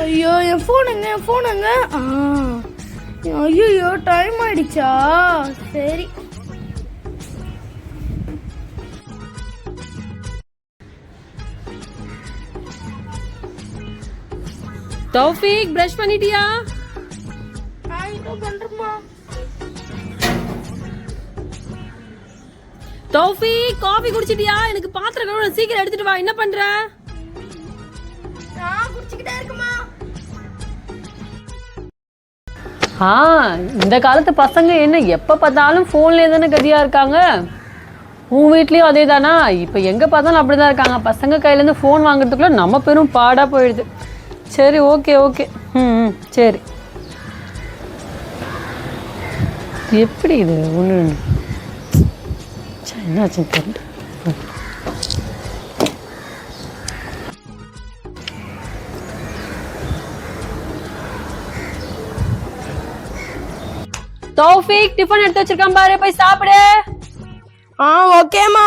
ஐயோ என் ஃபோனுங்க ஐயோ டைம் ஆயிடுச்சா? சரி. தௌஃபிக் பிரஷ் பண்ணிட்டியா? பண்றமா. தௌஃபிக் காபி குடிச்சிட்டியா? எனக்கு பாத்திரம் கழுவ சீக்கிரம் எடுத்துட்டு வா. என்ன பண்ற? நான் குடிச்சிட்டே இருக்கமா. இந்த காலத்து பசங்க என்ன எப்ப பார்த்தாலும் போன்லயே தானே கதியா இருக்காங்க. உன் வீட்லயும் அதே தானா? இப்ப எங்க பார்த்தாலும் அப்படிதான் இருக்காங்க. பசங்க கையில இருந்து போன் வாங்குறதுக்குள்ள நம்ம பெரும் பாடா போயிடுது. சரி, ஓகே ஓகே. சரி. எப்படி இது ஒண்ணு என்னாச்சு தெரியல. தௌஃபிக் டிஃபன் எடுத்து வச்சிருக்கான் பாரு, போய் சாப்பிடு. ஓகேமா.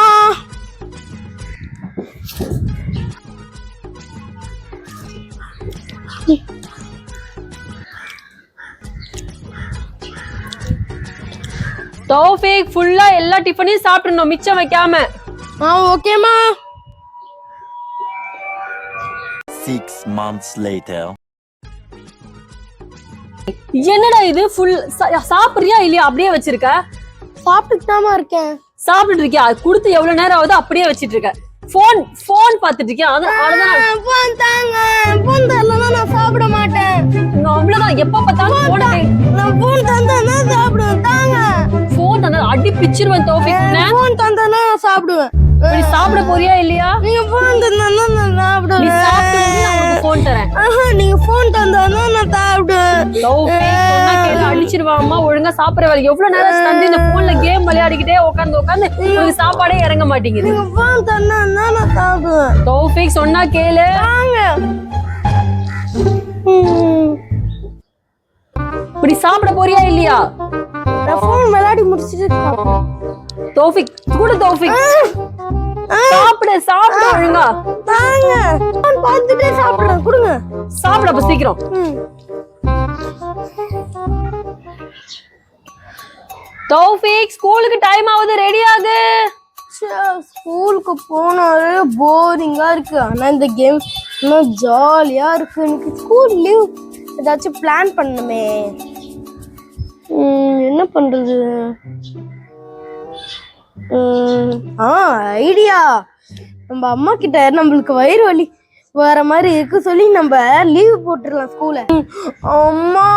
தௌஃபிக் ஃபுல்லா எல்லா டிஃபனையும் சாப்பிடணும், மிச்சம் வைக்காம. ஓகேமா. 6 months later. என்னடா இது ஃபுல் சாப்பிடுறியா இல்லையா? அப்படியே வச்சிருக்க? சாப்பிட்டுதாமா இருக்கேன். சாப்பிட்டு இருக்கியா? குடுத்து எவ்வளவு நேரம் ஆகுது அப்படியே வச்சிட்டு இருக்க? போன் பாத்துட்டு இருக்கியா? போன் தாங்க. போன் தரலனா நான் சாப்பிட மாட்டேன். அவ்வளவுதான், எப்ப பார்த்தாலும் போன் நான் போன் தந்தா சாப்பிடுவேன். தாங்க. போன் தந்தா அடி பிச்சிருவேன் தௌஃபிக். போன் தந்தா நான் சாப்பிடுவேன். நீ சாப்பிட போறியா இல்லையா? நீங்க போன் தந்தா நான் சாப்பிடுவேன். நீ சாப்பிட்டு நான் உனக்கு போன் தரேன். நீங்க போன் தந்தா நான் சாப்பிடுவேன். தௌஃபிக் சொன்னா கேளு, அடிச்சிருவான். அம்மா ஒழுங்கா சாப்பிடுற வேலை. எவ்வளவு நேரம் தந்து இந்த போன்ல கேம் விளையாடிக்கிட்டே உட்காந்து உங்களுக்கு சாப்பாடே இறங்க மாட்டேங்குது. நீங்க போன் தந்தா நான் சாப்பிடுவேன். தௌஃபிக் சொன்னா கேளு. இப்படி சாப்பிட போறியா இல்லையா? நான் போன் விளையாடி முடிச்சிட்டு சாப்பிடுவேன். தௌஃபிக் கூட தௌஃபிக் சாப்பிடு ஒழுங்கா. தாங்க. போன் பார்த்துட்டே சாப்பிடுறேன். கொடுங்க. சாப்பிட அப்ப சீக்கிரம். தௌஃபிக் ஸ்கூலுக்கு டைம் ஆகுது, ரெடி ஆகு. ஸ்கூலுக்கு போனாலே போரிங்கா இருக்கு. ஆனா இந்த கேம் இன்னும் ஜாலியா இருக்கு. எனக்கு ஸ்கூல் லீவ் ஏதாச்சும் பிளான் பண்ணுமே. என்ன பண்றது? ஐடியா. நம்ம அம்மா கிட்ட நம்மளுக்கு வயிறு வலி வர மாதிரி இருக்கு சொல்லி நம்ம லீவ் போட்டுடலாம் ஸ்கூல. அம்மா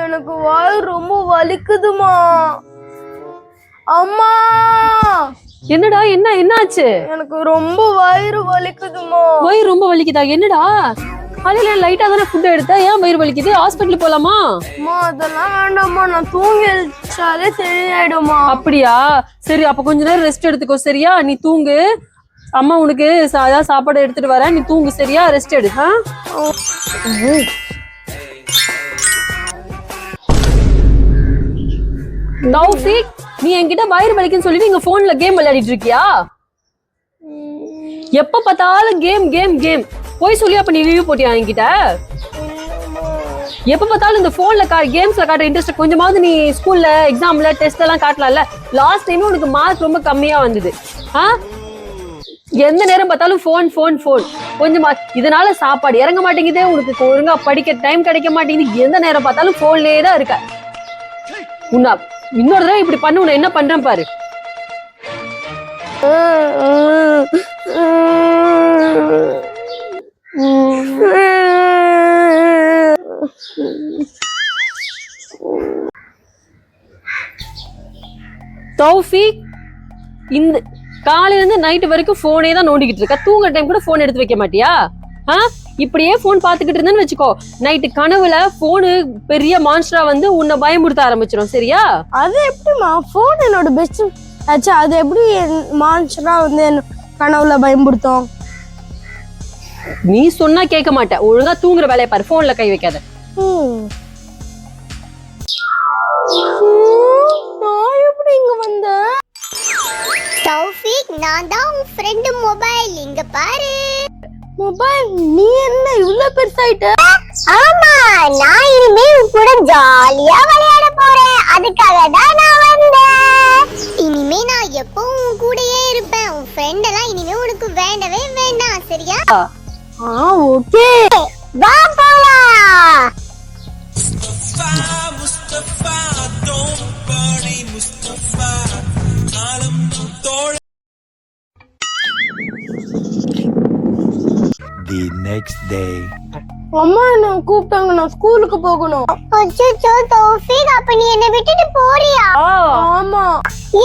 எனக்கு வயிறு ரொம்ப வலிக்குதுமா. அம்மா என்னடா என்னாச்சு? எனக்கு ரொம்ப வயிறு வலிக்குதுமா. வயிறு ரொம்ப வலிக்குதா? என்னடா காலையில லைட்டா தானே ஃபுட் எடுத்த, ஏன் வயிறு வலிக்குது? ஹாஸ்பிட்டல் போலாமா? அம்மா அதெல்லாம் வேண்டாம்மா, நான் தூங்கி எழுந்தாலே சரியாயிடுமா. அப்படியா? சரி, அப்ப கொஞ்ச நேரம் ரெஸ்ட் எடுத்துக்கோ. சரியா? நீ தூங்கு. அம்மா உனக்கு சாப்பாடு எடுத்துட்டு வரேன், நீ தூங்கு. சரியா? ரெஸ்ட் எடு. தௌஃபிக் நீ என்கிட்ட வயிறு வலிக்குன்னு சொல்லிட்டு இங்க போன்ல கேம் விளையாடிட்டு இருக்கியா? எப்ப பார்த்தாலும் கேம் கேம் கேம் போய் சொல்லி அப்ப நீ லீவ் போட்டியா என்கிட்ட? எப்ப பார்த்தாலும் இந்த போன்ல கேம்ஸ்ல காட்டுற இன்ட்ரெஸ்ட் கொஞ்சமாவது நீ ஸ்கூல்ல எக்ஸாம்ல டெஸ்ட் எல்லாம் காட்டலாம்ல. லாஸ்ட் டைம் உனக்கு மார்க் ரொம்ப கம்மியா வந்தது. எந்த நேரம் பார்த்தாலும் போன் கொஞ்சமா இதனால சாப்பாடு இறங்க மாட்டேங்குது, உனக்கு ஒழுங்கா படிக்க டைம் கிடைக்க மாட்டேங்குது. எந்த நேரம் பார்த்தாலும் போன்லயே தான் இருக்க. உன்னா இன்னொரு தடவை இப்படி பண்ண உன்னை என்ன பண்றேன் பாரு. தௌஃபிக் இந்த காலையில இருந்து நைட்டு வரைக்கும் போனே தான் நோண்டிக்கிட்டு இருக்க. தூங்குற டைம் கூட போன் எடுத்து வைக்க மாட்டியா? இப்படியே போன் பாத்துக்கிட்டு இருந்தேன்னு வச்சுக்கோ, நைட்டு கனவுல போனு பெரிய மான்ஸ்டரா வந்து உன்னை பயமுறுத்த ஆரம்பிச்சிடும். சரியா? அது எப்படிமா? போன் என்னோட பெஸ்ட் ஆச்சு, அது எப்படி மான்ஸ்டரா வந்து கனவுல பயமுறுத்தும்? நீ சொன்னா கேட்க மாட்டேன். ஒழுங்கா தூங்குற வேலையை பாரு, போன்ல கை வைக்காத. நான் எப்படி இங்க வந்தேன்? தௌஃபிக், நான் தான் உன் ஃப்ரெண்ட் மொபைல். இங்க பாரு. மொபைல் நீ என்ன இவ்வளவு பெருசாயிட்ட? ஆமா, நான் இனிமே உன் கூட ஜாலியா விளையாட போறேன். அதுக்காக தான் நான் வந்தேன். இனிமே நான் எப்பவும் உன் கூடயே இருப்பேன். உன் ஃப்ரெண்ட் எல்லாம் இனிமே உனக்கு வேண்டவே வேண்டாம், சரியா? ஓகே, வா போலாம். The next day. அம்மா என்ன கூப்பிட்டாங்க, நான் ஸ்கூலுக்கு போகணும். அச்சச்சோ தௌஃபீக், அப்ப நீ என்ன விட்டுட்டு போறியா? ஆமா.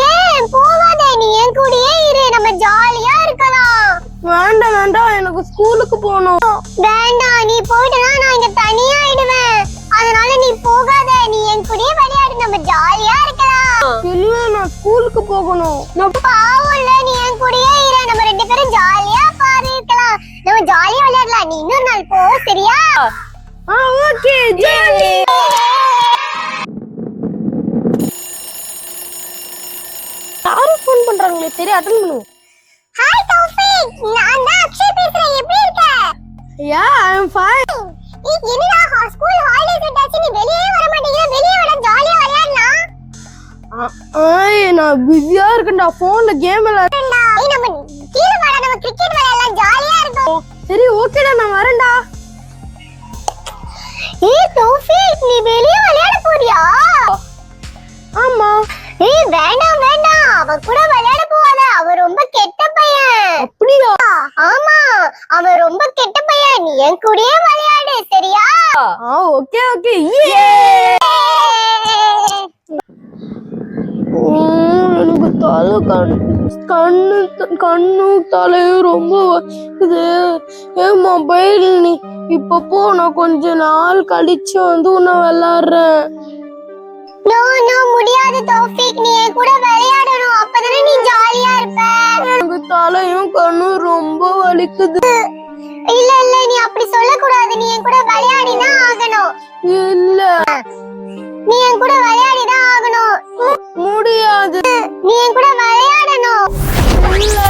ஏன் போகாத, நீ என் கூடயே இரு, நம்ம ஜாலியா இருக்கலாம். வேண்டாம் வேண்டாம், எனக்கு ஸ்கூலுக்கு போகணும். வேண்டாம், நீ போயிட்டனா நான் இங்க தனியா ஆயிடுவேன். அதனால நீ போகாத, நீ என் கூடயே விளையாடு, நம்ம ஜாலியா இருக்கலாம். இல்ல, நான் ஸ்கூலுக்கு போகணும். பாவம்ல, நீ என் கூடயே இரு, நம்ம ரெண்டு பேரும் ஜாலியா இருக்கலாம். நம்ம ஜாலியா விளையாடலாம். நீ இன்னொரு நாள் போ, சரியா? Okay, jolly. யாரும் ஃபோன் பண்றாங்களே, சரி அட்டெண்ட் பண்ணுவோம். ஹாய் தௌஃபீக், நான் தான் அக்ஷய் பேசுறேன். எப்படி இருக்க? ஐ அம் ஃபைன். என்னடா ஸ்கூல் ஹாலிடேஸ் விட்டாச்சு, நீ வெளியே வர மாட்டேங்கிற? வெளியே வர ஜாலியா விளையாடலாம். நான் பிஸியா இருக்கேன்டா, போன்ல கேம் விளையாடுறேன்டா. நம்ம கீழ வாடா, நம்ம கிரிக்கெட் விளையாடலாம், ஜாலியா இருக்கும். சரி ஓகேடா, நான் வரேன்டா. தௌஃபீக், நீ வெளியே விளையாட போறியா? ஆமா. வேண்டாம் வேண்டாம், அவன் கூட விளையாட போவாத, அவன் ரொம்ப கெட்ட பையன். அப்படியா? ஆமா, அவன் ரொம்ப கெட்ட பையன். நீ என் கூடயே விளையாடு, சரியா? Okay okay. எனக்கு தலை கண்ணு தலையும் ரொம்ப இது. என் மொபைல் நீ இப்ப போ, நான் கொஞ்ச நாள் கழிச்சு வந்து உன்னை விளையாடுறேன். நோ நோ, முடியாது தௌஃபீக், நீ என் கூட விளையாடணும், அப்பதானே நீ ஜாலியா இருப்ப. எனக்கு தலையும் கண்ணும் ரொம்ப வலிக்குது. இல்ல இல்ல, நீ அப்படி சொல்லக்கூடாது. நீ என் கூட விளையாடிதான் ஆகணும். இல்ல, நீ என் கூட விளையாடிதான் ஆகணும். முடியாது. நீ என் கூட விளையாடணும். இல்ல,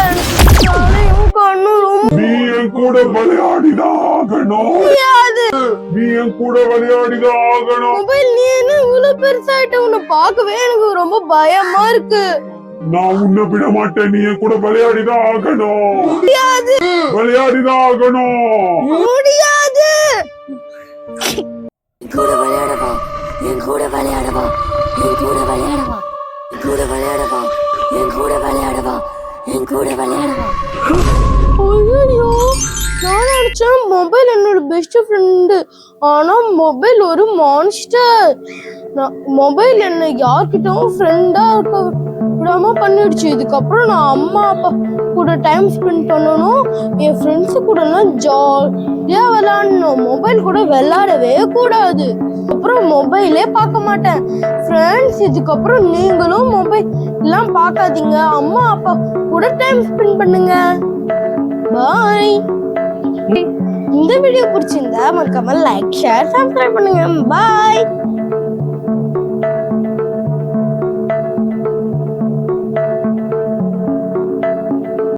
தலையும் கண்ணும் ரொம்ப நீ என் கூட விளையாடிதான் ஆகணும். முடியாது. நீ என் கூட விளையாடிதான் ஆகணும். மொபைல் நீ என்ன இவ்வளவு பெருசாயிட்ட, உன்னை பார்க்கவே எனக்கு ரொம்ப பயமா இருக்கு. நான் உன்னை விட மாட்டேன். நீ என் கூட விளையாடிதான் ஆகணும். முடியாது. விளையாடிதான் ஆகணும். முடியாது. கூட விளையாடவா, என் கூட விளையாடவா, என் கூட விளையாடவா, என் கூட விளையாடவா, என் கூட விளையாடவா, என் கூட விளையாடவா. ஐயோ, நான் நினைச்சேன் மொபைல் என்னோட பெஸ்ட் ஃப்ரெண்டு. ஆனா மொபைல் ஒரு மான்ஸ்டர். மொபைல் என்ன யார்கிட்டவும் ஃப்ரெண்டா இருக்க விடாம பண்ணிடுச்சு. இதுக்கப்புறம் நான் அம்மா அப்பா கூட டைம் ஸ்பெண்ட் பண்ணணும், என் ஃப்ரெண்ட்ஸு கூட எல்லாம் ஜாலியா விளையாடணும். மொபைல் கூட விளையாடவே கூடாது. அப்புறம் மொபைலே பார்க்க மாட்டேன். ஃப்ரெண்ட்ஸ், இதுக்கப்புறம் நீங்களும் மொபைல் எல்லாம் பார்க்காதீங்க, அம்மா அப்பா கூட டைம் ஸ்பெண்ட் பண்ணுங்க. பாய். இந்த வீடியோ பிடிச்சிருந்தா மறக்காம லைக், ஷேர், சப்ஸ்கிரைப் பண்ணுங்க. பாய்.